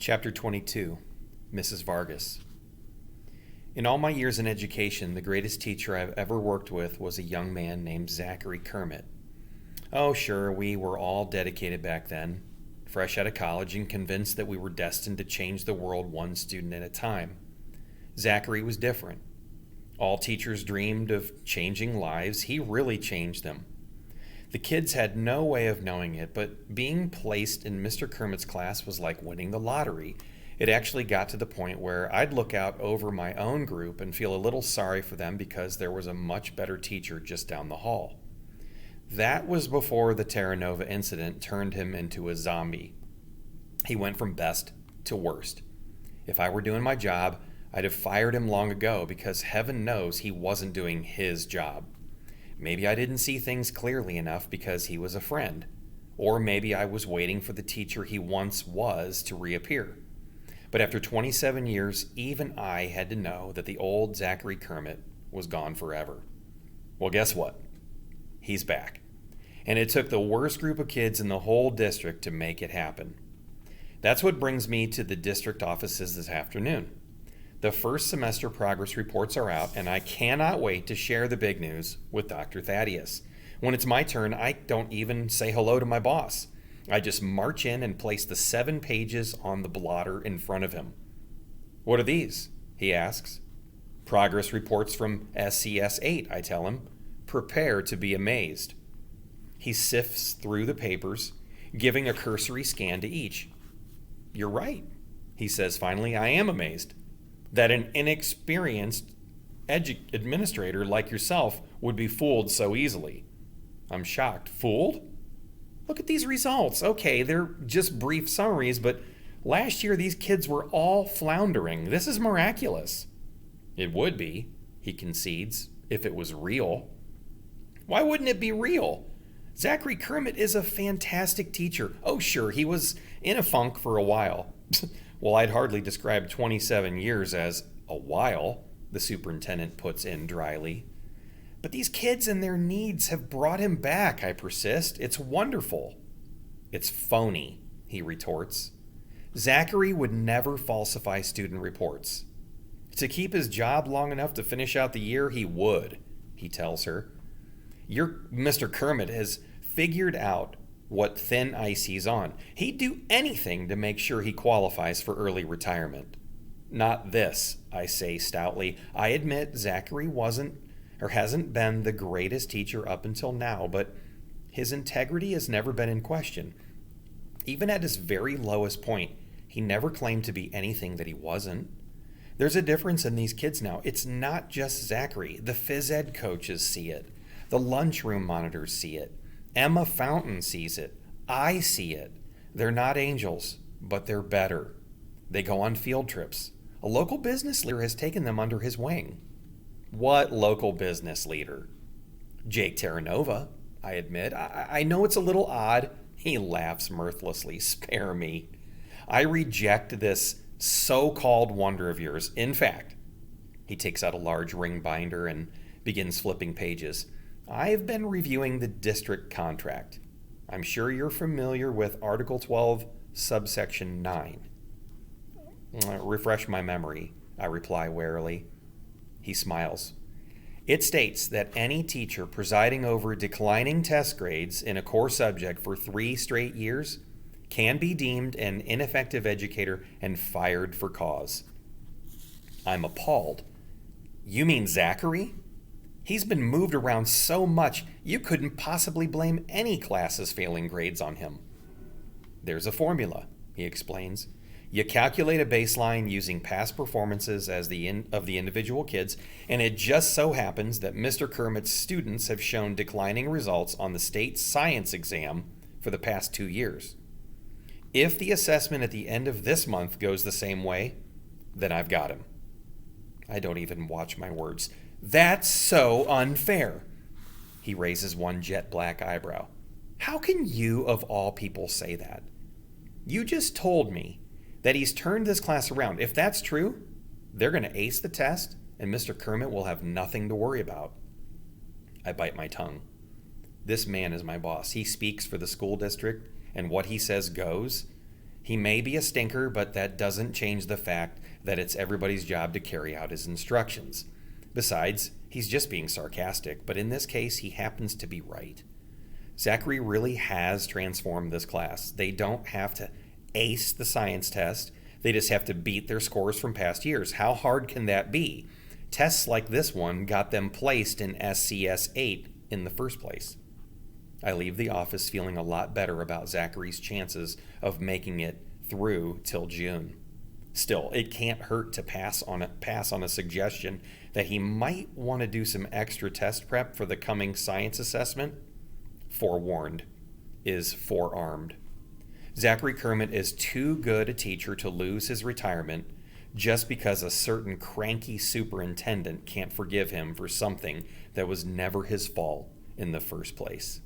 Chapter 22, Mrs. Vargas. In all my years in education, the greatest teacher I've ever worked with was a young man named Zachary Kermit. Oh, sure, we were all dedicated back then, fresh out of college and convinced that we were destined to change the world one student at a time. Zachary was different. All teachers dreamed of changing lives. He really changed them. The kids had no way of knowing it, but being placed in Mr. Kermit's class was like winning the lottery. It actually got to the point where I'd look out over my own group and feel a little sorry for them because there was a much better teacher just down the hall. That was before the Terra Nova incident turned him into a zombie. He went from best to worst. If I were doing my job, I'd have fired him long ago because heaven knows he wasn't doing his job. Maybe I didn't see things clearly enough because he was a friend. Or maybe I was waiting for the teacher he once was to reappear. But after 27 years, even I had to know that the old Zachary Kermit was gone forever. Well, guess what? He's back. And it took the worst group of kids in the whole district to make it happen. That's what brings me to the district offices this afternoon. The first semester progress reports are out, and I cannot wait to share the big news with Dr. Thaddeus. When it's my turn, I don't even say hello to my boss. I just march in and place the 7 pages on the blotter in front of him. "What are these?" he asks. "Progress reports from SCS 8, I tell him. Prepare to be amazed. He sifts through the papers, giving a cursory scan to each. "You're right," he says finally. "I am amazed that an inexperienced administrator like yourself would be fooled so easily." I'm shocked. "Fooled? Look at these results. Okay, they're just brief summaries, but last year these kids were all floundering. This is miraculous." "It would be," he concedes, "if it was real." "Why wouldn't it be real? Zachary Kermit is a fantastic teacher. Oh, sure, he was in a funk for a while." "Well, I'd hardly describe 27 years as a while," the superintendent puts in dryly. "But these kids and their needs have brought him back," I persist. "It's wonderful." "It's phony," he retorts. Zachary would never falsify student reports. To keep his job long enough to finish out the year, he would, he tells her. Your Mr. Kermit has figured out what thin ice he's on. He'd do anything to make sure he qualifies for early retirement. "Not this," I say stoutly. I admit Zachary hasn't been the greatest teacher up until now, but his integrity has never been in question. Even at his very lowest point, he never claimed to be anything that he wasn't. There's a difference in these kids now. It's not just Zachary. The phys ed coaches see it. The lunchroom monitors see it. Emma Fountain sees it. I see it. They're not angels, but they're better. They go on field trips. A local business leader has taken them under his wing." "What local business leader?" "Jake Terranova," I admit. I know it's a little odd." He laughs mirthlessly. "Spare me. I reject this so-called wonder of yours. In fact," he takes out a large ring binder and begins flipping pages, "I've been reviewing the district contract. I'm sure you're familiar with Article 12, subsection 9. "Refresh my memory," I reply warily. He smiles. "It states that any teacher presiding over declining test grades in a core subject for 3 straight years can be deemed an ineffective educator and fired for cause." I'm appalled. "You mean Zachary? He's been moved around so much, you couldn't possibly blame any classes failing grades on him." "There's a formula," he explains. "You calculate a baseline using past performances of the individual kids, and it just so happens that Mr. Kermit's students have shown declining results on the state science exam for the past 2 years. If the assessment at the end of this month goes the same way, then I've got him." I don't even watch my words. "That's so unfair." He raises one jet black eyebrow. "How can you, of all people, say that? You just told me that he's turned this class around. If that's true, they're going to ace the test, and Mr. Kermit will have nothing to worry about." I bite my tongue. This man is my boss. He speaks for the school district, and what he says goes. He may be a stinker, but that doesn't change the fact that it's everybody's job to carry out his instructions. Besides, he's just being sarcastic, but in this case, he happens to be right. Zachary really has transformed this class. They don't have to ace the science test. They just have to beat their scores from past years. How hard can that be? Tests like this one got them placed in SCS 8 in the first place. I leave the office feeling a lot better about Zachary's chances of making it through till June. Still, it can't hurt to pass on a suggestion that he might want to do some extra test prep for the coming science assessment. Forewarned is forearmed. Zachary Kermit is too good a teacher to lose his retirement just because a certain cranky superintendent can't forgive him for something that was never his fault in the first place.